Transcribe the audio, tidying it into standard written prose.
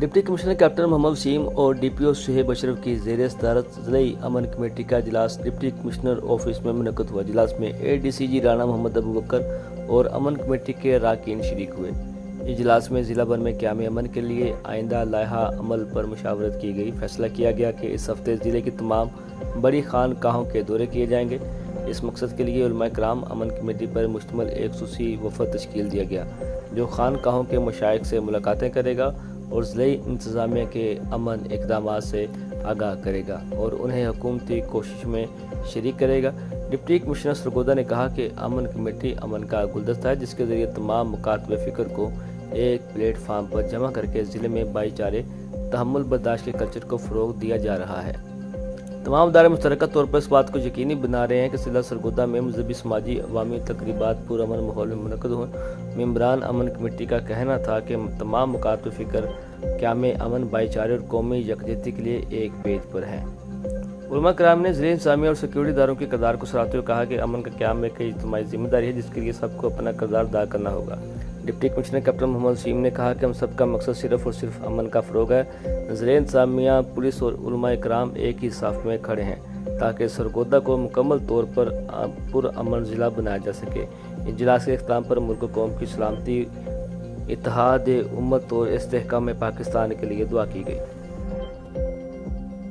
Deputy commissioner captain محمد وسیم اور D P او شعیب اشرف کی زیر صدارت ضلعی امن کمیٹی کا اجلاس ڈپٹی کمشنر آفس میں منعقد ہوا۔ اجلاس میں اے ڈی سی جی رانا محمد ابوبکر اور امن کمیٹی کے اراکین شریک ہوئے۔ اجلاس میں ضلع بھر میں قیام امن کے لیے آئندہ لائحہ عمل پر مشاورت کی گئی۔ فیصلہ کیا گیا کہ اس ہفتے ضلع کی تمام بڑی خانقاہوں کے دورے کیے جائیں گے۔ اس مقصد کے لیے علماء کرام امن کمیٹی پر مشتمل ایک خصوصی وفد تشکیل دیا گیا، جو خانقاہوں کے مشائخ سے ملاقاتیں کرے گا اور ضلعی انتظامیہ کے امن اقدامات سے آگاہ کرے گا اور انہیں حکومتی کوشش میں شریک کرے گا۔ ڈپٹی کمشنر سرگودا نے کہا کہ امن کمیٹی امن کا گلدستہ ہے، جس کے ذریعے تمام مکاتب فکر کو ایک پلیٹ فارم پر جمع کر کے ضلع میں بھائی چارے، تحمل برداشت کے کلچر کو فروغ دیا جا رہا ہے۔ تمام ادارے مشترکہ طور پر اس بات کو یقینی بنا رہے ہیں کہ ضلع سرگودا میں مذہبی، سماجی، عوامی تقریبات پرامن ماحول میں منعقد ہوں۔ ممبران امن کمیٹی کا کہنا تھا کہ تمام مکاتب فکر قیام امن، بھائی چارے اور قومی یکجہتی کے لیے ایک پیج پر ہیں۔ علماء کرام نے ضلعی انتظامیہ اور سیکورٹی اداروں کے کردار کو سراہتے ہوئے کہا کہ امن کا قیام ایک اجتماعی ذمہ داری ہے، جس کے لیے سب کو اپنا کردار ادا کرنا ہوگا۔ ڈپٹی کمشنر کیپٹن محمد وسیم نے کہا کہ ہم سب کا مقصد صرف اور صرف امن کا فروغ ہے۔ ضلعی انتظامیہ، پولیس اور علماء کرام ایک ہی صف میں کھڑے ہیں تاکہ سرگودا کو مکمل طور پر پرامن ضلع بنایا جا سکے۔ اجلاس کے اختتام پر ملک و قوم کی سلامتی، اتحاد امت اور استحکام پاکستان کے لیے دعا کی گئی۔